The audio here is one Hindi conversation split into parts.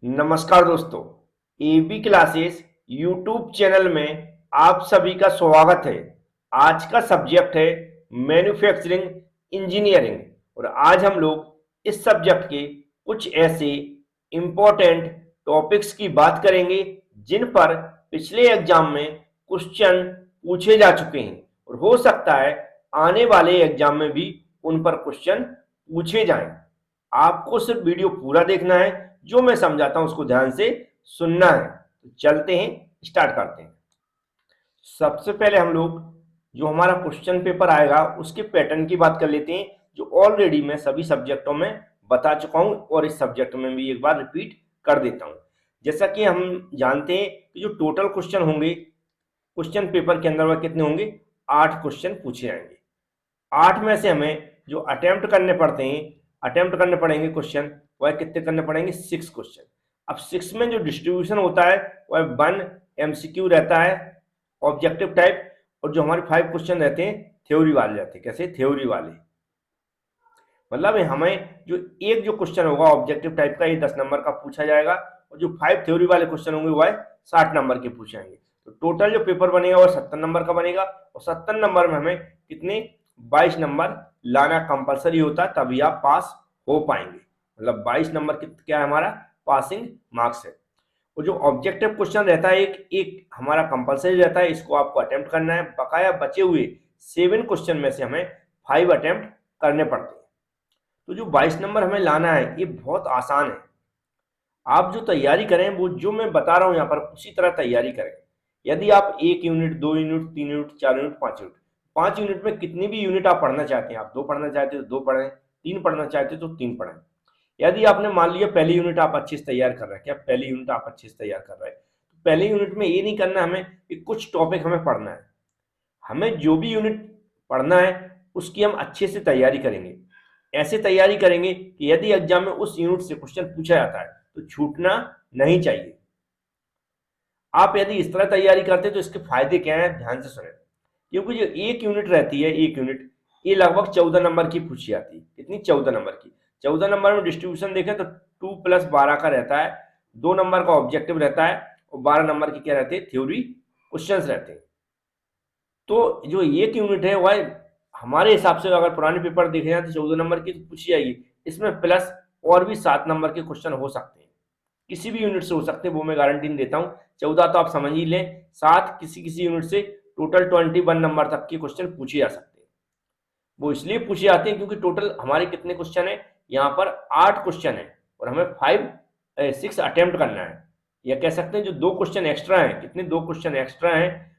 नमस्कार दोस्तों, एबी क्लासेस यूट्यूब चैनल में आप सभी का स्वागत है। आज का सब्जेक्ट है मैन्युफैक्चरिंग इंजीनियरिंग और आज हम लोग इस सब्जेक्ट के कुछ ऐसे इम्पोर्टेंट टॉपिक्स की बात करेंगे जिन पर पिछले एग्जाम में क्वेश्चन पूछे जा चुके हैं और हो सकता है आने वाले एग्जाम में भी उन पर क्वेश्चन पूछे जाएं। आपको सिर्फ वीडियो पूरा देखना है, जो मैं समझाता हूं उसको ध्यान से सुनना है। तो चलते हैं, स्टार्ट करते हैं। सबसे पहले हम लोग जो हमारा क्वेश्चन पेपर आएगा उसके पैटर्न की बात कर लेते हैं, जो ऑलरेडी मैं सभी सब्जेक्टों में बता चुका हूं और इस सब्जेक्ट में भी एक बार रिपीट कर देता हूं। जैसा कि हम जानते हैं कि जो टोटल क्वेश्चन होंगे क्वेश्चन पेपर के अंदर वह कितने होंगे, 8 क्वेश्चन पूछे जाएंगे। 8 में से हमें जो अटेम्प्ट करने पड़ते हैं, अटेम्प्ट करने पड़ेंगे क्वेश्चन, वह कितने करने पड़ेंगे, 6 क्वेश्चन। अब 6 में जो डिस्ट्रीब्यूशन होता है वह 1 एमसीक्यू रहता है ऑब्जेक्टिव टाइप, और जो हमारे 5 क्वेश्चन रहते हैं थ्योरी वाले रहते हैं। कैसे थ्योरी वाले, मतलब हमें जो एक जो क्वेश्चन होगा ऑब्जेक्टिव टाइप का, ये 10 नंबर का पूछा जाएगा और जो 5 थ्योरी वाले क्वेश्चन होंगे वह 60 नंबर के पूछे जाएंगे। तो टोटल जो पेपर बनेगा वह 70 नंबर का बनेगा और 70 नंबर में हमें कितने 22 नंबर लाना कंपलसरी होता है, तभी आप पास हो पाएंगे। मतलब 22 नंबर क्या है हमारा पासिंग मार्क्स है। और जो ऑब्जेक्टिव क्वेश्चन रहता है एक एक हमारा कंपलसरी रहता है, इसको आपको अटेम्प्ट करना है। बकाया बचे हुए 7 क्वेश्चन में से हमें 5 अटेम्प्ट करने पड़ते हैं। तो जो 22 नंबर हमें लाना है ये बहुत आसान है। आप जो तैयारी करें वो जो मैं बता रहा हूं यहाँ पर उसी तरह तैयारी करें। यदि आप 1 unit, 2 unit, 3 unit, 4 unit, 5 unit में कितनी भी यूनिट आप पढ़ना चाहते हैं, आप 2 पढ़ना चाहते हो तो 2 पढ़ें, 3 पढ़ना चाहते हो तो 3 पढ़ें। यदि आपने मान लिया पहली यूनिट आप अच्छे से तैयार कर रहे हैं, क्या पहली यूनिट आप अच्छे से तैयार कर रहे हैं, तो पहली यूनिट में ये नहीं करना हमें कि कुछ टॉपिक हमें पढ़ना है। हमें जो भी यूनिट पढ़ना है उसकी हम अच्छे से तैयारी करेंगे। ऐसे तैयारी करेंगे कि यदि एग्जाम में उस यूनिट से क्वेश्चन पूछा जाता है तो छूटना नहीं चाहिए। आप यदि इस तरह तैयारी करते हैं तो इसके फायदे क्या हैं, ध्यान से सुने। क्योंकि जो एक यूनिट रहती है, एक यूनिट ये लगभग 14 नंबर की पूछी जाती है। कितनी, 14 नंबर की। 14 नंबर में डिस्ट्रीब्यूशन देखें तो 2 + 12 का रहता है, 2 नंबर का ऑब्जेक्टिव रहता है और 12 नंबर की क्या रहते हैं, थ्योरी क्वेश्चन रहते हैं। तो जो एक यूनिट है वह हमारे हिसाब से अगर पुराने पेपर देखे जाए तो 14 नंबर की तो पूछी जाएगी, इसमें प्लस और भी 7 नंबर के क्वेश्चन हो सकते हैं। किसी भी यूनिट से हो सकते हैं, वो मैं गारंटी नहीं देता हूं। 14 तो आप समझ ही लें, 7 किसी किसी यूनिट से टोटल 21 नंबर तक के क्वेश्चन पूछे जा सकते हैं। वो इसलिए पूछे जाते हैं क्योंकि टोटल हमारे कितने क्वेश्चन है, यहाँ पर 8 क्वेश्चन है और हमें 6 अटेम्प्ट करना है। या कह सकते हैं जो 2 क्वेश्चन एक्स्ट्रा हैं, कितने 2 क्वेश्चन एक्स्ट्रा हैं,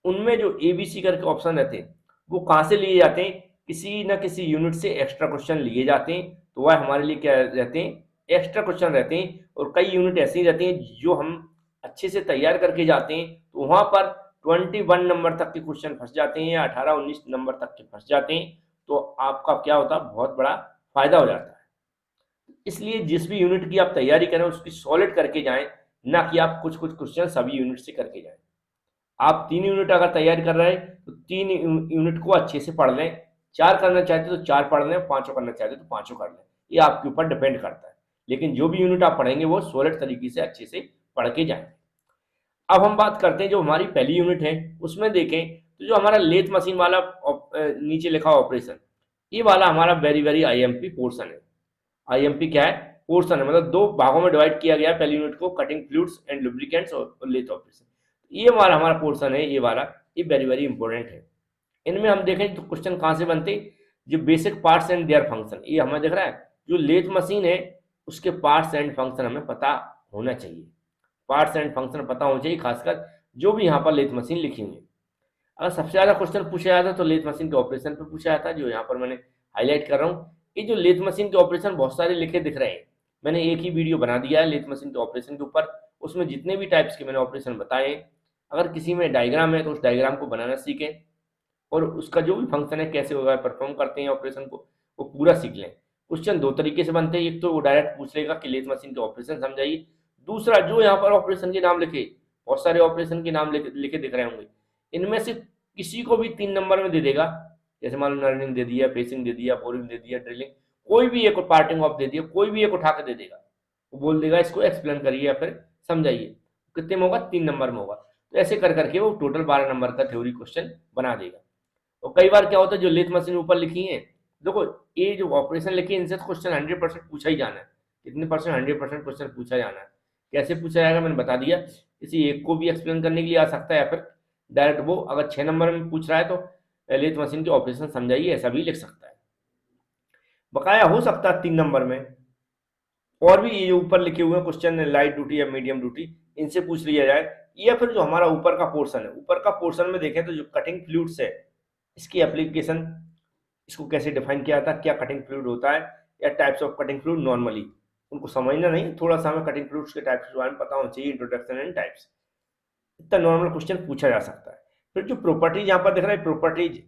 उनमें जो एबीसी करके ऑप्शन रहते हैं वो कहाँ से लिए जाते हैं, किसी न किसी यूनिट से एक्स्ट्रा क्वेश्चन लिए जाते हैं। तो वह हमारे लिए क्या रहते हैं, एक्स्ट्रा क्वेश्चन रहते हैं। और कई यूनिट ऐसी रहती हैं जो हम अच्छे से तैयार करके जाते हैं तो वहां पर 21 नंबर तक के क्वेश्चन फंस जाते हैं या 18-19 नंबर तक के फंस जाते हैं। तो आपका क्या होता है, बहुत बड़ा फायदा हो जाता है। इसलिए जिस भी यूनिट की आप तैयारी करें उसकी सॉलिड करके जाएं, ना कि आप कुछ कुछ क्वेश्चन सभी यूनिट से करके जाएं। आप 3 यूनिट अगर तैयारी कर रहे हैं तो 3 यूनिट को अच्छे से पढ़ लें। 4 करना चाहते तो 4 पढ़ लें, 5 करना चाहते तो 5 कर लें। ये आपके ऊपर डिपेंड करता है, लेकिन जो भी यूनिट आप पढ़ेंगे वो सॉलिड तरीके से अच्छे से पढ़ के जाएंगे। अब हम बात करते हैं जो हमारी पहली यूनिट है उसमें देखें तो जो हमारा लेथ मशीन वाला नीचे लिखा ऑपरेशन, ये वाला हमारा वेरी वेरी आईएमपी पोर्शन है। आईएमपी क्या है, पोर्शन है, मतलब 2 भागों में डिवाइड किया गया पहली यूनिट को, कटिंग फ्लूइड्स एंड लुब्रिकेंट्स और लेथ ऑपरेशन। ये हमारा पोर्शन है, ये वाला, ये वेरी वेरी इंपॉर्टेंट है। इनमें हम देखें तो क्वेश्चन कहाँ से बनते हैं, जो basic parts and their function, ये हमें दिख रहा है। जो लेथ मशीन है उसके पार्ट्स एंड फंक्शन हमें पता होना चाहिए। पार्ट्स एंड फंक्शन पता होना चाहिए, खासकर जो भी यहाँ पर लेथ मशीन लिखी हुई है। अगर सबसे ज़्यादा क्वेश्चन पूछा जाता है तो लेथ मशीन के ऑपरेशन पे पूछा जाता है, जो यहाँ पर मैंने हाईलाइट कर रहा हूँ। ये जो लेथ मशीन के ऑपरेशन बहुत सारे लिखे दिख रहे हैं, मैंने एक ही वीडियो बना दिया है लेथ मशीन के ऑपरेशन के ऊपर। उसमें जितने भी टाइप्स के मैंने ऑपरेशन बताए, अगर किसी में डायग्राम है तो उस डायग्राम को बनाना सीखें और उसका जो भी फंक्शन है कैसे होगा परफॉर्म करते हैं ऑपरेशन को, वो पूरा सीख लें। क्वेश्चन 2 तरीके से बनते हैं, एक तो वो डायरेक्ट पूछ लेगा कि लेथ मशीन के ऑपरेशन समझाइए। दूसरा जो यहाँ पर ऑपरेशन के नाम लिखे, बहुत सारे ऑपरेशन के नाम लिखे दिख रहे होंगे, इनमें से किसी को भी 3 नंबर में दे देगा। जैसे मान लो नर्निंग दे दिया, फेसिंग दे दिया, बोरिंग दे दिया, ड्रिलिंग, कोई भी एक पार्टिंग ऑफ दे दिया, कोई भी एक उठा के दे देगा। वो बोल देगा इसको एक्सप्लेन करिए या फिर समझाइए। कितने में होगा, 3 नंबर में होगा। तो ऐसे कर करके वो टोटल 12 नंबर का थ्योरी क्वेश्चन बना देगा। और कई बार क्या होता है, जो लेथ मशीन ऊपर लिखी है, देखो ये जो ऑपरेशन लिखी है इनसे तो क्वेश्चन 100% पूछा ही जाना है। कितने परसेंट, 100% क्वेश्चन पूछा जाना है। कैसे पूछा जाएगा मैंने बता दिया। किसी एक को भी एक्सप्लेन करने के लिए आ सकता है, या फिर डायरेक्ट वो अगर 6 नंबर में पूछ रहा है तो लेथ मशीन के ऑपरेशन समझाइए, ऐसा भी लिख सकता है। बकाया हो सकता है 3 नंबर में और भी ये जो ऊपर लिखे हुए हैं क्वेश्चन, लाइट ड्यूटी या मीडियम ड्यूटी, इनसे पूछ लिया जाए। या फिर जो हमारा ऊपर का पोर्शन है, ऊपर का पोर्शन में देखें तो जो कटिंग फ्लूइड्स है, इसकी एप्लीकेशन, इसको कैसे डिफाइन किया था, क्या कटिंग फ्लूइड होता है, या types of cutting fluid normally, उनको समझना नहीं, थोड़ा सा हमें कटिंग फ्लूइड्स के टाइप्स के बारे में पता होना चाहिए, इंट्रोडक्शन एंड टाइप्स, इतना नॉर्मल क्वेश्चन पूछा जा सकता है। फिर जो प्रॉपर्टीज यहाँ पर दिख रहा है, प्रॉपर्टीज,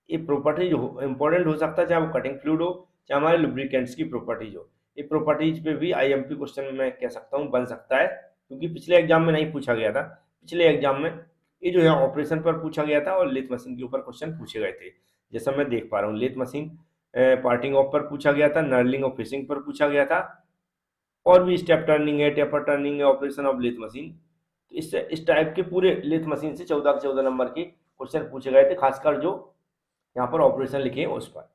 ये प्रॉपर्टीज इंपॉर्टेंट हो सकता है, चाहे वो कटिंग फ्लूइड हो, चाहे हमारे लुब्रिकेंट्स की प्रॉपर्टीज हो। ये प्रॉपर्टीज पे भी आईएमपी क्वेश्चन में कह सकता हूँ बन सकता है, क्योंकि पिछले एग्जाम में नहीं पूछा गया था। पिछले एग्जाम में ये जो है ऑपरेशन पर पूछा गया था और लेथ मशीन के ऊपर क्वेश्चन पूछे गए थे, जैसा मैं देख पा रहा हूँ। लेथ मशीन पार्टिंग ऑफ पर पूछा गया था, नर्लिंग और फिशिंग पर पूछा गया था, और भी स्टेप टर्निंग है, टेपर टर्निंग है, ऑपरेशन ऑफ लेथ मशीन। तो इससे इस टाइप के पूरे लेथ मशीन से 14 के क्वेश्चन पूछे गए थे, खासकर जो यहाँ पर ऑपरेशन लिखे हैं उस पर।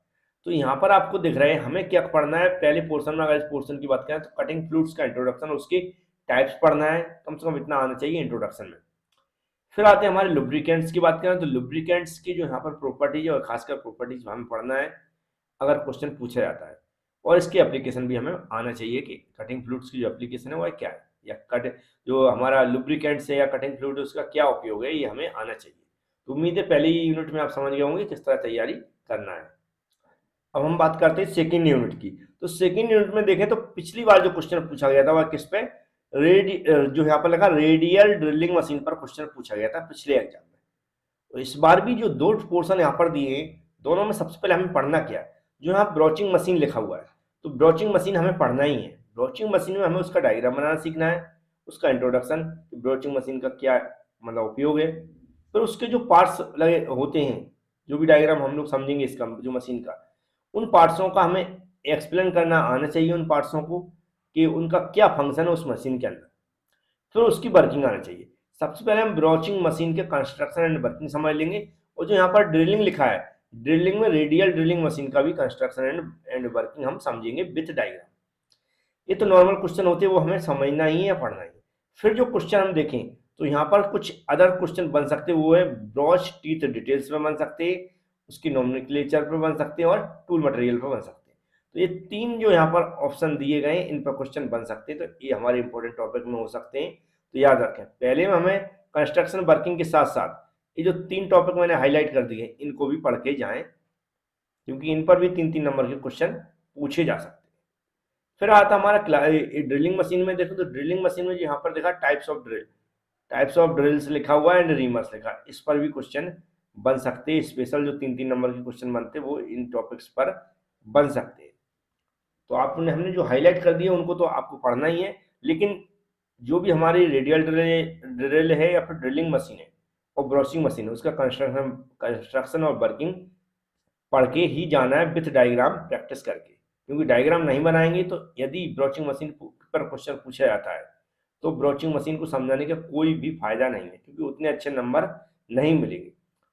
तो यहाँ पर आपको दिख रहे हैं हमें क्या पढ़ना है पहले पोर्शन में। अगर इस पोर्शन की बात करें तो कटिंग फ्लूइड्स का इंट्रोडक्शन, उसके टाइप्स पढ़ना है, कम से कम इतना आना चाहिए इंट्रोडक्शन में। फिर आते हैं हमारे लुब्रिकेंट्स की बात करें तो लुब्रिकेंट्स की जो यहाँ पर प्रॉपर्टीज है और खासकर प्रॉपर्टीज हमें पढ़ना है अगर क्वेश्चन पूछा जाता है, और इसकी एप्लीकेशन भी हमें आना चाहिए कि कटिंग फ्लूइड्स की जो एप्लीकेशन है वो क्या है, या कट जो हमारा लुब्रिकेंट्स है या कटिंग फ्लूइड उसका क्या उपयोग है, ये हमें आना चाहिए। तो उम्मीद है पहले ही यूनिट में आप समझ गए होंगे किस तरह तैयारी करना है। अब हम बात करते हैं सेकेंड यूनिट की। तो सेकेंड यूनिट में देखें तो पिछली बार जो क्वेश्चन पूछा गया था वह किस पे, जो यहाँ पर लिखा रेडियल ड्रिलिंग मशीन पर क्वेश्चन पूछा गया था पिछले एग्जाम में। तो इस बार भी जो दो पोर्शन यहाँ पर दिए हैं, दोनों में सबसे पहले हमें पढ़ना क्या है, जो यहाँ ब्रोचिंग मशीन लिखा हुआ है, तो ब्रोचिंग मशीन हमें पढ़ना ही है। ब्रोचिंग मशीन में हमें उसका डायग्राम बनाना सीखना है, उसका इंट्रोडक्शन, ब्रोचिंग मशीन का क्या मतलब उपयोग है, फिर उसके जो पार्ट्स लगे होते हैं, जो भी डायग्राम हम लोग समझेंगे इसका जो मशीन का, उन पार्ट्सों का हमें एक्सप्लेन करना आना चाहिए, उन पार्ट्सों को कि उनका क्या फंक्शन है उस मशीन के अंदर, फिर उसकी वर्किंग आना चाहिए। सबसे पहले हम ब्रोचिंग मशीन के कंस्ट्रक्शन एंड वर्किंग समझ लेंगे, और जो यहाँ पर ड्रिलिंग लिखा है, ड्रिलिंग में रेडियल ड्रिलिंग मशीन का भी कंस्ट्रक्शन एंड वर्किंग हम समझेंगे विथ डायग्राम। ये तो नॉर्मल क्वेश्चन होते हैं, वो हमें समझना ही है या पढ़ना ही है। फिर जो क्वेश्चन हम देखें तो यहाँ पर कुछ अदर क्वेश्चन बन सकते हैं, वो है ब्रॉच टीथ डिटेल्स में बन सकते हैं, उसकी नोमेनक्लेचर पर बन सकते हैं, और टूल मटेरियल पर बन सकते हैं। तो ये तीन जो यहाँ पर ऑप्शन दिए गए हैं इन पर क्वेश्चन बन सकते हैं, तो ये हमारे इंपॉर्टेंट टॉपिक में हो सकते हैं। तो याद रखें, पहले में हमें कंस्ट्रक्शन वर्किंग के साथ साथ ये जो 3 टॉपिक मैंने हाईलाइट कर दिए इनको भी पढ़ के जाएं, क्योंकि इन पर भी 3-3 नंबर के क्वेश्चन पूछे जा सकते हैं। फिर आता हमारा ड्रिलिंग मशीन में देखो तो ड्रिलिंग मशीन में यहाँ पर देखा types of drill, types of drills लिखा हुआ है एंड रीमर्स लिखा, इस पर भी क्वेश्चन बन सकते हैं। स्पेशल जो 3-3 नंबर के क्वेश्चन बनते हैं वो इन टॉपिक्स पर बन सकते हैं। तो आपने हमने जो हाईलाइट कर दिए उनको तो आपको पढ़ना ही है, लेकिन जो भी हमारी रेडियल ड्रिल है या फिर ड्रिलिंग मशीन है और ब्रोचिंग मशीन है, उसका कंस्ट्रक्शन और वर्किंग पढ़ के ही जाना है विथ डायग्राम प्रैक्टिस करके, क्योंकि डायग्राम नहीं बनाएंगे तो यदि ब्रोचिंग मशीन पर क्वेश्चन पूछा जाता है तो ब्रोचिंग मशीन को समझाने का कोई भी फायदा नहीं है, क्योंकि उतने अच्छे नंबर नहीं मिलेंगे।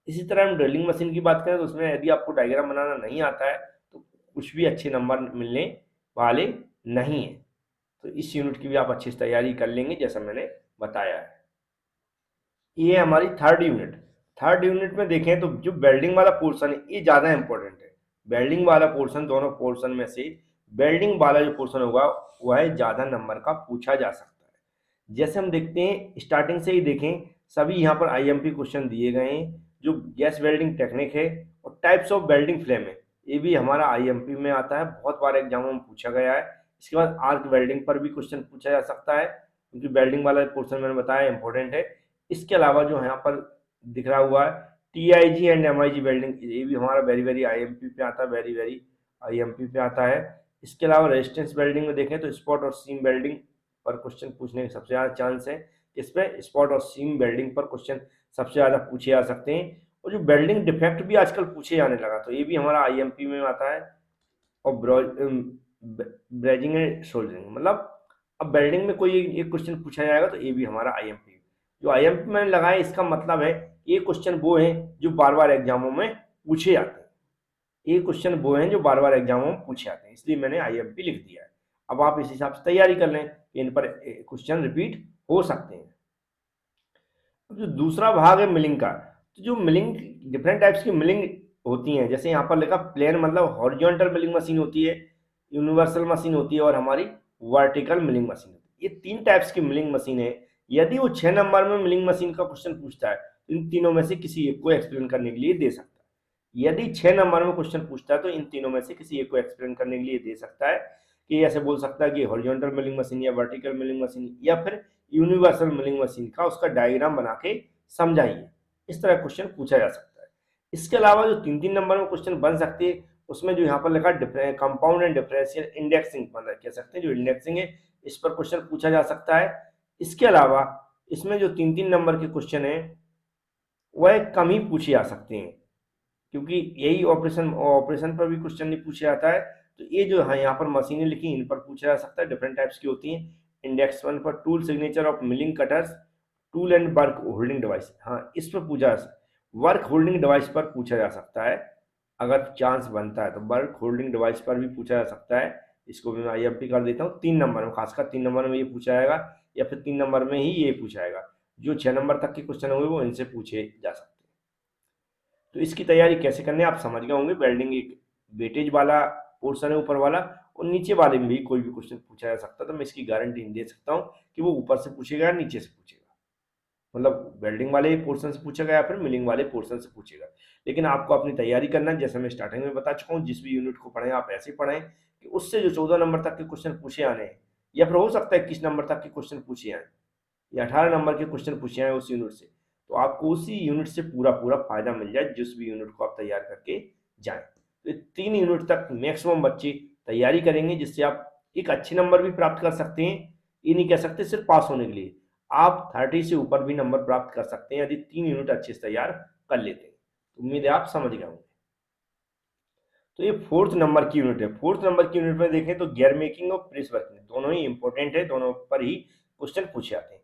इसी तरह हम ड्रिलिंग मशीन की बात करें तो उसमें यदि आपको डायग्राम बनाना नहीं आता है तो कुछ भी अच्छे नंबर मिलने वाले नहीं है। तो इस यूनिट की भी आप अच्छी से तैयारी कर लेंगे जैसा मैंने बताया है। ये है हमारी थर्ड यूनिट। थर्ड यूनिट में देखें तो जो वेल्डिंग वाला पोर्शन है ये ज़्यादा इंपॉर्टेंट है। वेल्डिंग वाला पोर्शन, दोनों पोर्शन में से वेल्डिंग वाला जो पोर्शन होगा वह है ज़्यादा नंबर का पूछा जा सकता है। जैसे हम देखते हैं स्टार्टिंग से ही देखें, सभी यहाँ पर आईएमपी क्वेश्चन दिए गए हैं। जो गैस वेल्डिंग टेक्निक है और टाइप्स ऑफ वेल्डिंग फ्लेम है, ये भी हमारा आईएमपी में आता है, बहुत बार एग्जामों में पूछा गया है। इसके बाद आर्क वेल्डिंग पर भी क्वेश्चन पूछा जा सकता है, क्योंकि वेल्डिंग वाला पोर्शन मैंने बताया इंपॉर्टेंट है। इसके अलावा जो यहाँ पर दिख रहा हुआ है टीआईजी एंड एमआईजी वेल्डिंग, ये भी हमारा वेरी वेरी आईएमपी पे आता है, वेरी वेरी आईएमपी पे आता है। इसके अलावा रेजिस्टेंस वेल्डिंग में देखें तो स्पॉट और सीम वेल्डिंग पर क्वेश्चन पूछने के सबसे ज़्यादा चांस है। इस पर स्पॉट और सीम वेल्डिंग पर क्वेश्चन सबसे ज़्यादा पूछे जा सकते हैं। और जो वेल्डिंग डिफेक्ट भी आजकल पूछे जाने लगा, तो ये भी हमारा आईएमपी में आता है। और ब्रेजिंग एंड सोल्डरिंग, मतलब अब वेल्डिंग में कोई एक क्वेश्चन पूछा जाएगा तो ये भी हमारा आईएमपी। जो आईएमपी मैंने लगाया इसका मतलब है ये क्वेश्चन वो है जो बार बार एग्जामों में पूछे जाते हैं। ये क्वेश्चन वो हैं जो बार बार एग्जामों में पूछे जाते हैं, इसलिए मैंने आईएमपी लिख दिया है। अब आप इस हिसाब से तैयारी कर लें, इन पर क्वेश्चन रिपीट हो सकते हैं। अब जो दूसरा भाग है मिलिंग का, तो जो मिलिंग डिफरेंट टाइप्स की मिलिंग होती हैं, जैसे यहाँ पर लिखा प्लेन मतलब हॉरिजॉन्टल मिलिंग मशीन होती है, यूनिवर्सल मशीन होती है और हमारी वर्टिकल मिलिंग मशीन होती है। ये 3 टाइप्स की मिलिंग मशीन है। यदि वो 6 नंबर में मिलिंग मशीन का क्वेश्चन पूछता है तो इन तीनों में से किसी एक को एक्सप्लेन करने के लिए दे सकता है। यदि 6 नंबर में क्वेश्चन पूछता है तो इन तीनों में से किसी एक को एक्सप्लेन करने के लिए दे सकता है, कि ऐसे बोल सकता है कि हॉरिजॉन्टल मिलिंग मशीन या वर्टिकल मिलिंग मशीन या फिर यूनिवर्सल मिलिंग मशीन का उसका डायग्राम बना के समझाइए। इस तरह क्वेश्चन पूछा जा सकता है। इसके अलावा जो 3-3 नंबर में क्वेश्चन बन सकते हैं उसमें जो यहाँ पर लिखा कंपाउंड एंड डिफरेंशियल इंडेक्सिंग मतलब कह सकते हैं जो इंडेक्सिंग है, इस पर क्वेश्चन पूछा जा सकता है। इसके अलावा इसमें जो 3-3 नंबर के क्वेश्चन है वह कम ही पूछे जा सकते हैं, क्योंकि यही ऑपरेशन पर भी क्वेश्चन नहीं पूछा जाता है। तो ये जो है यहाँ पर मशीनें लिखी इन पर पूछा जा सकता है, डिफरेंट टाइप्स की होती हैं। इंडेक्स 1 पर tool signature of milling cutters, tool and work holding device, हाँ इस पर पूछा वर्क होल्डिंग डिवाइस पर पूछा जा सकता है। अगर चांस बनता है तो वर्क होल्डिंग डिवाइस पर भी पूछा जा सकता है। इसको भी मैं आईएमपी कर देता हूँ 3 नंबर में, खासकर 3 नंबर में ये पूछा जाएगा या फिर 3 नंबर में ही ये पूछा जाएगा। जो 6 नंबर तक के क्वेश्चन होंगे वो इनसे पूछे जा सकते हैं। तो इसकी तैयारी कैसे करनी है आप समझ गए होंगे। वेल्डिंग एक वेटेज वाला पोर्शन है ऊपर वाला, और नीचे वाले में भी कोई भी क्वेश्चन पूछा जा सकता है। तो मैं इसकी गारंटी नहीं दे सकता हूँ कि वो ऊपर से पूछेगा या नीचे से पूछेगा, मतलब वेल्डिंग वाले पोर्शन से पूछेगा या फिर मिलिंग वाले पोर्शन से पूछेगा। लेकिन आपको अपनी तैयारी करना है, जैसे मैं स्टार्टिंग में बता चुका हूँ। जिस भी यूनिट को पढ़ें आप ऐसे पढ़ें कि उससे जो 14 नंबर तक के क्वेश्चन पूछे आने हैं, या फिर हो सकता है 21 नंबर तक के क्वेश्चन पूछे आए या 18 नंबर के क्वेश्चन पूछे आए उस यूनिट से, तो आपको उसी यूनिट से पूरा पूरा फायदा मिल जाए जिस भी यूनिट को आप तैयार करके जाएं। तो 3 यूनिट तक मैक्सिमम बच्चे तैयारी करेंगे, जिससे आप एक अच्छे नंबर भी प्राप्त कर सकते हैं। ये नहीं कह सकते सिर्फ पास होने के लिए, आप 30 से ऊपर भी नंबर प्राप्त कर सकते हैं यदि 3 यूनिट अच्छे से तैयार कर लेते हैं। तो उम्मीद है आप समझ गए होंगे। तो ये 4th नंबर की यूनिट है। 4th नंबर की यूनिट में देखें तो गियर मेकिंग और प्रेस वर्किंग दोनों ही इंपॉर्टेंट है, दोनों पर ही क्वेश्चन पूछे जाते हैं।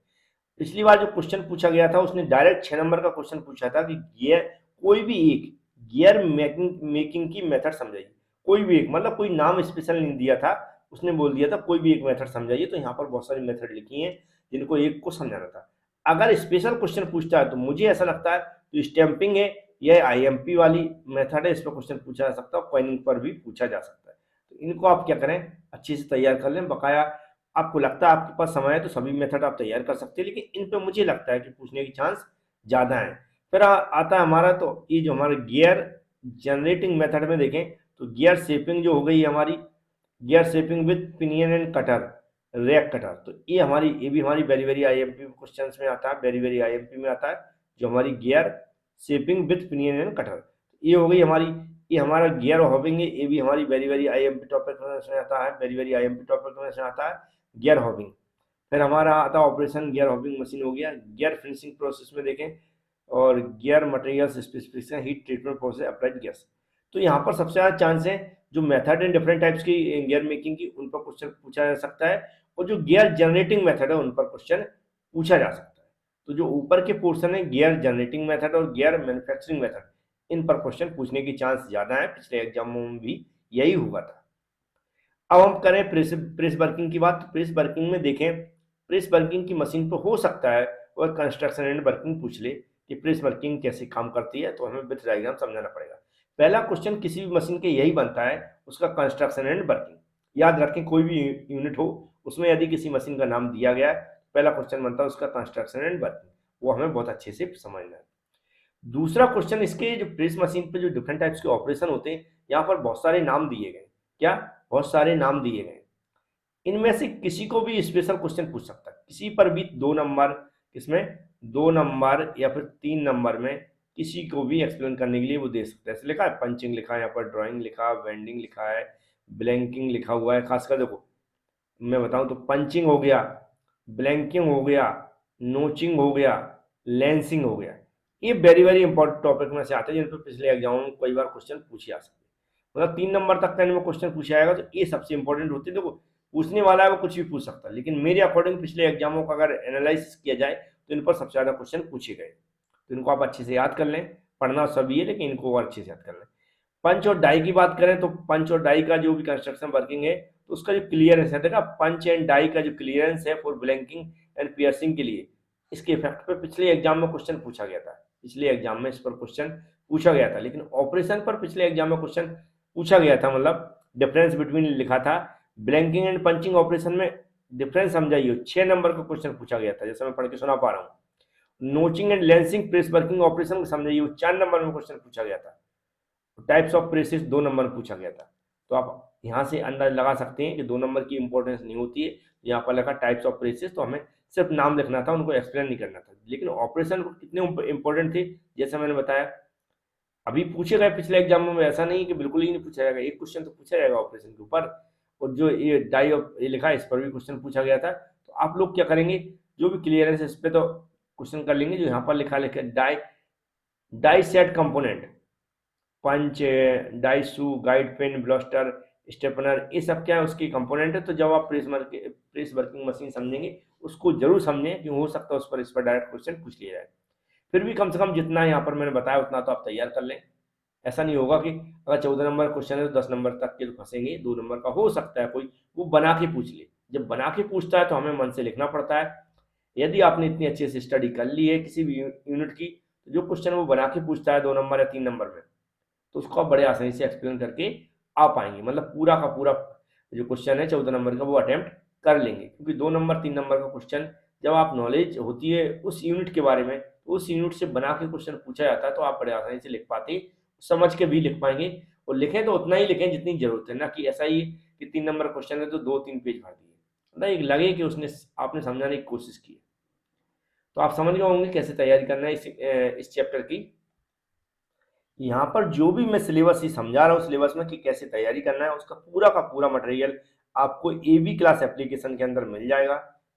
पिछली बार जो क्वेश्चन पूछा गया था उसने डायरेक्ट 6 नंबर का क्वेश्चन पूछा था कि गियर कोई भी एक गियर मेकिंग की मेथड समझाइए। कोई भी एक मतलब कोई नाम स्पेशल नहीं दिया था, उसने बोल दिया था कोई भी एक मेथड समझाइए। तो यहाँ पर बहुत सारी मेथड लिखी हैं जिनको एक को समझाना था। अगर स्पेशल क्वेश्चन पूछता है तो मुझे ऐसा लगता है तो स्टैंपिंग है, यह आईएमपी वाली मेथड है, इस पर क्वेश्चन पूछा जा सकता है, कॉइनिंग पर भी पूछा जा सकता है। तो इनको आप क्या करें अच्छे से तैयार कर लें। बकाया आपको लगता है आपके पास समय है तो सभी मेथड आप तैयार कर सकते हैं, लेकिन इन पे मुझे लगता है कि पूछने की चांस ज़्यादा है। फिर आता है हमारा, तो ये जो हमारे गियर जनरेटिंग मेथड में देखें तो गियर शेपिंग जो हो गई हमारी, gear shaping with pinion end cutter, rack cutter, तो ये भी हमारी वेरी वेरी आईएमपी क्वेश्चंस में आता है, वेरी वेरी आईएमपी में आता है। जो हमारी gear shaping with pinion end cutter, ये हो गई हमारी। ये हमारा गियर हॉबिंग है, ये भी हमारी वेरी वेरी आईएमपी टॉपिक में आता है, वेरी वेरी आईएमपी टॉपिक में आता है गियर हॉबिंग। फिर हमारा आता है ऑपरेशन गियर हॉबिंग मशीन हो गया। गियर फिनिशिंग प्रोसेस में देखें और gear materials specification heat treatment process applied gears. तो यहाँ पर सबसे ज़्यादा चांस है जो मेथड एंड डिफरेंट टाइप्स की गियर मेकिंग की उन पर क्वेश्चन पूछा जा सकता है, और जो गियर जनरेटिंग मेथड है उन पर क्वेश्चन पूछा जा सकता है। तो जो ऊपर के पोर्शन है गियर जनरेटिंग मेथड और गियर मैन्युफैक्चरिंग मेथड, इन पर क्वेश्चन पूछने की चांस ज़्यादा है। पिछले एग्जामों में भी यही हुआ था। अब हम करें प्रेस वर्किंग की बात। तो प्रेस वर्किंग में देखें, प्रेस वर्किंग की मशीन पर हो सकता है वह कंस्ट्रक्शन एंड वर्किंग पूछ ले कि प्रेस वर्किंग कैसे काम करती है, तो हमें विथ डायग्राम समझाना पड़ेगा। पहला क्वेश्चन किसी भी मशीन के यही बनता है, उसका कंस्ट्रक्शन एंड वर्किंग। याद रखें कोई भी यूनिट हो उसमें यदि किसी मशीन का नाम दिया गया है, पहला क्वेश्चन बनता है उसका कंस्ट्रक्शन एंड वर्किंग, वो हमें बहुत अच्छे से समझना है। दूसरा क्वेश्चन, इसके जो प्रेस मशीन पे जो डिफरेंट टाइप्स के ऑपरेशन होते हैं, यहाँ पर बहुत सारे नाम दिए गए। क्या? बहुत सारे नाम दिए गए। इनमें से किसी को भी स्पेशल क्वेश्चन पूछ सकता है, किसी पर भी 2 नंबर, किसमें 2 नंबर या फिर 3 नंबर में किसी को भी एक्सप्लेन करने के लिए वो दे सकता है। ऐसे लिखा है पंचिंग, लिखा है यहाँ पर ड्राइंग, लिखा है वेंडिंग, लिखा है ब्लैंकिंग, लिखा हुआ है। खासकर देखो मैं बताऊं तो पंचिंग हो गया, ब्लैंकिंग हो गया, नोचिंग हो गया, लेंसिंग हो गया। ये वेरी वेरी इंपॉर्टेंट टॉपिक में से आते हैं जिन पर पिछले एग्जामों में कई बार क्वेश्चन पूछे जा सकते हैं। मतलब 3 नंबर तक का इनमें क्वेश्चन पूछा जाएगा, तो ये सबसे इंपॉर्टेंट होती है। देखो पूछने वाला है वो कुछ भी पूछ सकता है, लेकिन मेरे अकॉर्डिंग पिछले एग्जामों का अगर एनालाइसिस किया जाए तो इन पर सबसे ज़्यादा क्वेश्चन पूछे गए। तो इनको आप अच्छे से याद कर लें, पढ़ना सभी है लेकिन इनको और अच्छे से याद कर लें। पंच और डाई की बात करें तो पंच और डाई का जो भी कंस्ट्रक्शन वर्किंग है तो उसका जो क्लियरेंस है, देखा पंच एंड डाई का जो क्लियरेंस है फॉर ब्लैंकिंग एंड पियर्सिंग के लिए, इसके इफेक्ट पे पिछले एग्जाम में क्वेश्चन पूछा गया था। पिछले एग्जाम में इस पर क्वेश्चन पूछा गया था, लेकिन ऑपरेशन पर पिछले एग्जाम में क्वेश्चन पूछा गया था, मतलब डिफरेंस बिटवीन लिखा था ब्लैंकिंग एंड पंचिंग ऑपरेशन में डिफरेंस समझाइए, 6 नंबर का क्वेश्चन पूछा गया था, जैसे मैं पढ़ के सुना पा रहा हूँ। Notching and lensing press working operation को समझाइए, 4 नंबर में क्वेश्चन पूछा गया था। टाइप्स ऑफ प्रेसेस 2 नंबर में पूछा गया था। तो आप यहाँ से अंदाज लगा सकते हैं कि 2 नंबर की इंपॉर्टेंस नहीं होती है। यहाँ पर लगा टाइप्स ऑफ प्रेसेस, तो हमें सिर्फ नाम लिखना था, उनको एक्सप्लेन नहीं करना था। लेकिन ऑपरेशन कितने इंपॉर्टेंट थे, जैसे मैंने बताया अभी पूछे गए पिछले एग्जाम में, ऐसा नहीं कि बिल्कुल ही नहीं पूछा जाएगा, एक क्वेश्चन तो पूछा जाएगा ऑपरेशन के ऊपर। और जो ये डाई ऑफ ये लिखा है इस पर भी क्वेश्चन पूछा गया था। तो आप लोग क्या करेंगे, जो भी क्लियरेंस है इस पर तो क्वेश्चन कर लेंगे। जो यहाँ पर लिखा डाई डाई सेट कंपोनेंट, पंच, डाई शू, गाइड पेन, ब्लास्टर, स्टेपनर, ये सब क्या है उसकी कंपोनेंट है। तो जब आप प्रेस वर्किंग मशीन समझेंगे उसको जरूर समझें कि हो सकता है उस पर इस पर डायरेक्ट क्वेश्चन पूछ लिया जाए। फिर भी कम से कम जितना यहाँ पर मैंने बताया उतना तो आप तैयार कर लें। ऐसा नहीं होगा कि अगर 14 नंबर क्वेश्चन है तो 10 नंबर तक के तो फंसेंगे, 2 नंबर का हो सकता है कोई वो बना के पूछ ले। जब बना के पूछता है तो हमें मन से लिखना पड़ता है। यदि आपने इतनी अच्छे से स्टडी कर ली है किसी भी यूनिट की, तो जो क्वेश्चन वो बना के पूछता है 2 नंबर या 3 नंबर में, तो उसको आप बड़े आसानी से एक्सप्लेन करके आ पाएंगे। मतलब पूरा का पूरा जो क्वेश्चन है 14 नंबर का वो अटेम्प्ट कर लेंगे, क्योंकि 2 नंबर 3 नंबर का क्वेश्चन जब आप नॉलेज होती है उस यूनिट के बारे में, तो उस यूनिट से बना के क्वेश्चन पूछा जाता है तो आप बड़े आसानी से लिख पाते, समझ के भी लिख पाएंगे। और लिखें तो उतना ही लिखें जितनी जरूरत है, ना कि ऐसा ही कि 3 नंबर क्वेश्चन है तो 2-3 पेज भर दिए, मतलब एक लगे कि उसने आपने समझाने की कोशिश की है। तो आप समझ गए होंगे कैसे तैयारी करना है इस चैप्टर की। यहाँ पर जो भी मैं सिलेबस ही समझा रहा हूँ सिलेबस में कि कैसे तैयारी करना है, उसका पूरा का पूरा मटेरियल आपको एबी क्लास एप्लीकेशन के अंदर मिल जाएगा।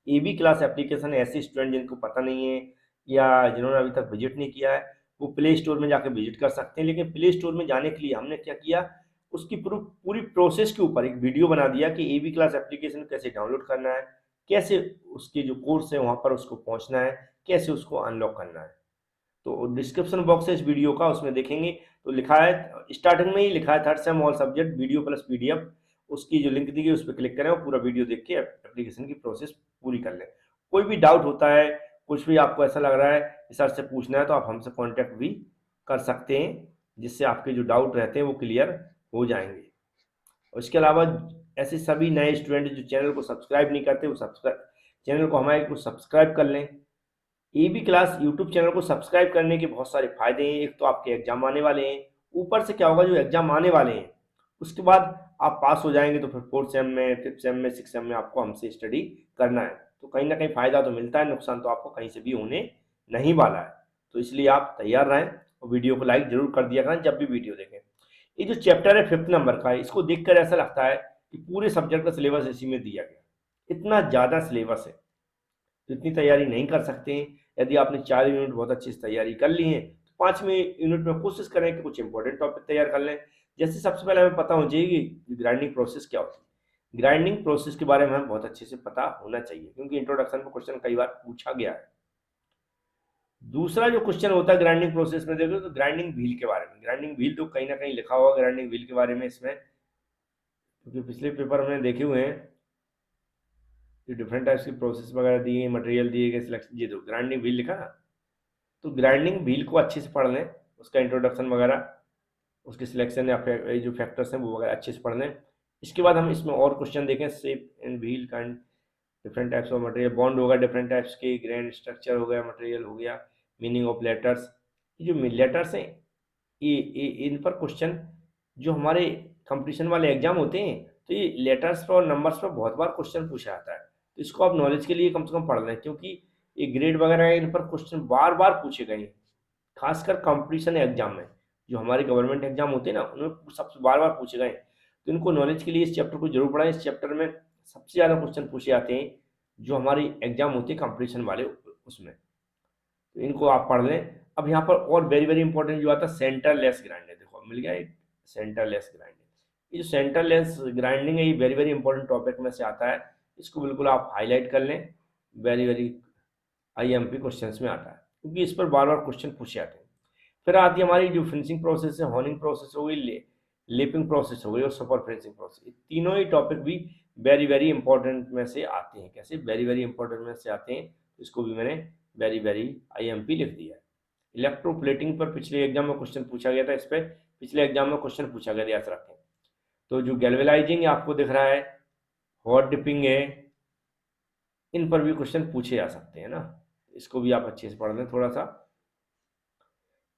एबी क्लास एप्लीकेशन ऐसे स्टूडेंट जिनको पता नहीं है या जिन्होंने अभी तक विजिट नहीं किया है वो प्ले स्टोर में जाकर विजिट कर सकते हैं। लेकिन प्ले स्टोर में जाने के लिए हमने क्या किया, उसकी पूरी प्रोसेस के ऊपर एक वीडियो बना दिया कि एबी क्लास एप्लीकेशन कैसे डाउनलोड करना है, कैसे उसके जो कोर्स है वहाँ पर उसको पहुँचना है, कैसे उसको अनलॉक करना है। तो डिस्क्रिप्शन बॉक्स है इस वीडियो का, उसमें देखेंगे तो लिखा है स्टार्टिंग में ही लिखा है 3rd same all subject video plus PDF, उसकी जो लिंक दी गई उस पर क्लिक करें और पूरा वीडियो देख के एप्लीकेशन की प्रोसेस पूरी कर लें। कोई भी डाउट होता है, कुछ भी आपको ऐसा लग रहा है सर से पूछना है, तो आप हमसे कॉन्टैक्ट भी कर सकते हैं, जिससे आपके जो डाउट रहते हैं वो क्लियर हो जाएंगे। और इसके अलावा ऐसे सभी नए स्टूडेंट जो चैनल को सब्सक्राइब नहीं करते वो चैनल को हमारे को सब्सक्राइब कर लें। एबी क्लास यूट्यूब चैनल को सब्सक्राइब करने के बहुत सारे फायदे हैं। एक तो आपके एग्जाम आने वाले हैं, ऊपर से क्या होगा जो एग्जाम आने वाले हैं उसके बाद आप पास हो जाएंगे तो फिर 4th सेम में, 5th सेम में, 6th सेम में आपको हमसे स्टडी करना है, तो कहीं ना कहीं फायदा तो मिलता है, नुकसान तो आपको कहीं से भी होने नहीं वाला है। तो इसलिए आप तैयार रहें और वीडियो को लाइक जरूर कर दिया करें जब भी वीडियो देखें। ये जो चैप्टर है 5th नंबर का है, इसको देखकर ऐसा लगता है कि पूरे सब्जेक्ट का सिलेबस इसी में दिया गया, इतना ज़्यादा सिलेबस है तो इतनी तैयारी नहीं कर सकते हैं। यदि आपने 4 यूनिट बहुत अच्छी से तैयारी कर ली है तो 5वें यूनिट में कोशिश करें कि कुछ इंपॉर्टेंट टॉपिक तैयार कर लें। जैसे सबसे पहले हमें पता हो चाहिए कि ग्राइंडिंग प्रोसेस क्या होती है। ग्राइंडिंग प्रोसेस के बारे में हमें बहुत अच्छे से पता होना चाहिए, क्योंकि इंट्रोडक्शन में क्वेश्चन कई बार पूछा गया है। दूसरा जो क्वेश्चन होता है ग्राइंडिंग प्रोसेस में देखो तो ग्राइंडिंग व्हील के बारे में, ग्राइंडिंग व्हील तो कहीं ना कहीं लिखा हुआ ग्राइंडिंग व्हील के बारे में इसमें, क्योंकि पिछले पेपर हमने देखे हुए हैं जो डिफरेंट टाइप्स की प्रोसेस वगैरह दी गई, मटेरियल दिए गए, सिलेक्शन, ये तो ग्राइंडिंग व्हील लिखा ना। तो ग्राइंडिंग व्हील को अच्छे से पढ़ लें, उसका इंट्रोडक्शन वगैरह, उसके सिलेक्शन या जो फैक्टर्स हैं वो वगैरह अच्छे से पढ़ लें। इसके बाद हम इसमें और क्वेश्चन देखें, shape and wheel kind, different types of material, bond होगा डिफरेंट टाइप्स के, ग्रैंड स्ट्रक्चर हो गया, मटेरियल हो गया, मीनिंग ऑफ लेटर्स। ये जो लेटर्स हैं ये इन पर क्वेश्चन जो हमारे कंपटीशन वाले एग्जाम होते हैं तो ये लेटर्स पर और नंबर्स पर बहुत बार क्वेश्चन पूछा जाता है। तो इसको आप नॉलेज के लिए कम से कम पढ़ लें, क्योंकि ये ग्रेड वगैरह है इन पर क्वेश्चन बार बार पूछे गए हैं, खासकर कंपटीशन एग्जाम में। जो हमारे गवर्नमेंट एग्जाम होते हैं ना उनमें सबसे बार बार पूछे गए, तो इनको नॉलेज के लिए इस चैप्टर को जरूर पढ़ें। इस चैप्टर में सबसे ज़्यादा क्वेश्चन पूछे जाते हैं जो हमारे एग्जाम होते हैं कंपटीशन वाले उसमें, तो इनको आप पढ़ लें। अब यहाँ पर और वेरी वेरी इंपॉर्टेंट जो आता है सेंटरलेस ग्राइंडर, देखो मिल गया एक सेंटरलेस ग्राइंडर। ये जो सेंट्रल लेंस ग्राइंडिंग है, ये वेरी वेरी इंपॉर्टेंट टॉपिक में से आता है, इसको बिल्कुल आप हाईलाइट कर लें, वेरी वेरी आईएमपी क्वेश्चंस में आता है, क्योंकि इस पर बार बार क्वेश्चन पूछे जाते हैं। फिर आती है हमारी जो फिनिशिंग प्रोसेस है, होनिंग प्रोसेस हो गई, लेपिंग प्रोसेस हो गई और सुपर फिनिशिंग प्रोसेस, ये तीनों ही टॉपिक भी वेरी वेरी इंपॉर्टेंट में से आते हैं। कैसे वेरी वेरी इंपॉर्टेंट में से आते हैं, इसको भी मैंने वेरी वेरी आईएमपी लिख दिया है। इलेक्ट्रोप्लेटिंग पर पिछले एग्जाम में क्वेश्चन पूछा गया था, इस पर पिछले एग्जाम में क्वेश्चन पूछा गया, याद रखें। तो जो गैल्वेनाइजिंग आपको दिख रहा है, हॉट डिपिंग है, इन पर भी क्वेश्चन पूछे जा सकते हैं ना, इसको भी आप अच्छे से पढ़ लें थोड़ा सा।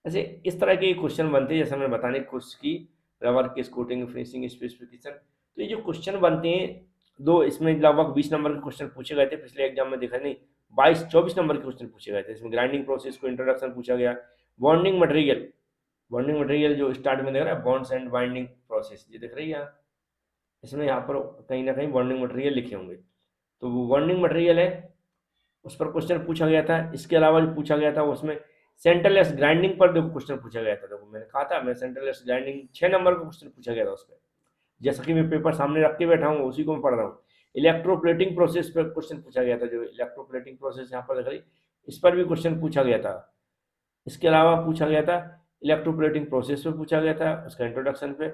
ऐसे इस तरह के क्वेश्चन बनते हैं, जैसे मैंने बताने की कोशिश की, रबर की कोटिंग, फिनिशिंग स्पेसिफिकेशन। तो ये जो क्वेश्चन बनते हैं, दो इसमें लगभग 20 नंबर के क्वेश्चन पूछे गए थे पिछले एग्जाम में, देखा नहीं, 22-24 नंबर के क्वेश्चन पूछे गए थे। इसमें ग्राइंडिंग प्रोसेस को इंट्रोडक्शन पूछा गया, बॉन्डिंग मटेरियल जो स्टार्ट में देख रहा है, बॉन्ड्स एंड बाइंडिंग प्रोसेस, ये दिख रही है यहाँ, इसमें यहाँ पर कहीं ना कहीं बॉन्डिंग मटेरियल लिखे होंगे, तो वो बॉन्डिंग मटेरियल है, उस पर क्वेश्चन पूछा गया था। इसके अलावा जो पूछा गया था उसमें सेंटरलेस ग्राइंडिंग पर देखो क्वेश्चन पूछा गया था। देखो मैंने कहा था, मैं सेंटरलेस ग्राइंडिंग 6 नंबर का क्वेश्चन पूछा गया था उस पर, जैसा कि मैं पेपर सामने रख के बैठा हूँ उसी को मैं पढ़ रहा हूँ। इलेक्ट्रोप्लेटिंग प्रोसेस पर क्वेश्चन पूछा गया था, जो इलेक्ट्रोप्लेटिंग प्रोसेस यहाँ पर दिख रही, इस पर भी क्वेश्चन पूछा गया था। इसके अलावा पूछा गया था इलेक्ट्रोप्लेटिंग प्रोसेस पे पूछा गया था, उसका इंट्रोडक्शन पे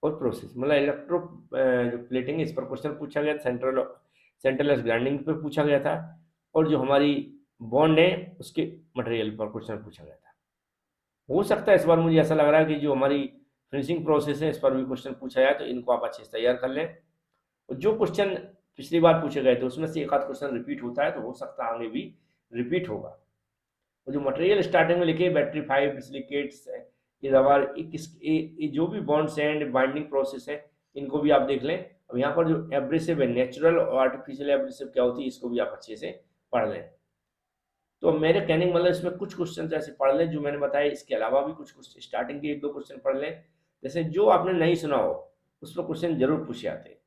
और प्रोसेस, मतलब इलेक्ट्रो जो प्लेटिंग है इस पर क्वेश्चन पूछा गया, सेंट्रलेस ग्राइंडिंग पे पूछा गया था, और जो हमारी बॉन्ड है उसके मटेरियल पर क्वेश्चन पूछा गया था। हो सकता है इस बार मुझे ऐसा लग रहा है कि जो हमारी फिनिशिंग प्रोसेस है इस पर भी क्वेश्चन पूछा जाए, तो इनको आप अच्छे से तैयार कर लें। और जो क्वेश्चन पिछली बार पूछे गए थे उसमें से एक आध क्वेश्चन रिपीट होता है, तो हो सकता है आगे भी रिपीट होगा। और जो मटेरियल स्टार्टिंग में लिखे, बैटरी 5 सिलिकेट्स, ये रबर, ये जो भी बॉन्ड्स एंड बाइंडिंग प्रोसेस है, इनको भी आप देख लें। अब यहाँ पर जो एब्रेसिव है, नेचुरल और आर्टिफिशियल एब्रेसिव क्या होती है, इसको भी आप अच्छे से पढ़ लें। तो मेरे कहने का मतलब इसमें कुछ क्वेश्चन ऐसे पढ़ लें जो मैंने बताया, इसके अलावा भी कुछ स्टार्टिंग के 1-2 क्वेश्चन पढ़ लें, जैसे जो आपने नहीं सुना हो उस पर क्वेश्चन जरूर पूछे जाते हैं।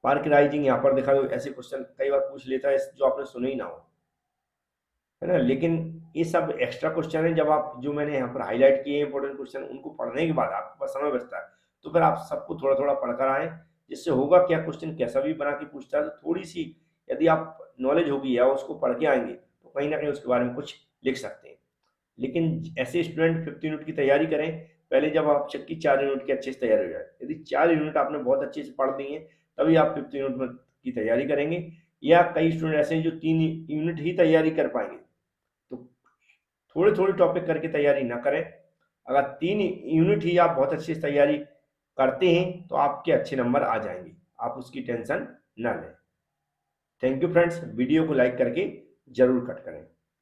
पार्कराइजिंग यहाँ पर देखा, ऐसे क्वेश्चन कई बार पूछ लेता है जो आपने सुने ही ना हो, है ना। लेकिन ये सब एक्स्ट्रा क्वेश्चन है, जब आप जो मैंने यहाँ पर हाईलाइट किए इंपोर्टेंट क्वेश्चन, उनको पढ़ने के बाद आपके पास समय बचता है, तो फिर आप सबको थोड़ा थोड़ा पढ़कर आए, जिससे होगा क्या, क्वेश्चन कैसा भी बना के पूछता है तो थोड़ी सी यदि आप नॉलेज होगी या उसको पढ़ के आएंगे तो कहीं ना कहीं उसके बारे में कुछ लिख सकते हैं। लेकिन ऐसे स्टूडेंट 50 यूनिट की तैयारी करें पहले, जब आप चक्की 4 यूनिट की अच्छे से तैयारी हो जाए। यदि 4 यूनिट आपने बहुत अच्छे से पढ़ दी है तभी आप 50 यूनिट की तैयारी करेंगे, या कई स्टूडेंट ऐसे हैं जो 3 यूनिट ही तैयारी कर पाएंगे, तो थोड़ी थोड़ी टॉपिक करके तैयारी ना करें। अगर 3 यूनिट ही आप बहुत अच्छी तैयारी करते हैं तो आपके अच्छे नंबर आ जाएंगे, आप उसकी टेंशन ना लें। थैंक यू फ्रेंड्स, वीडियो को लाइक करके जरूर कट करें।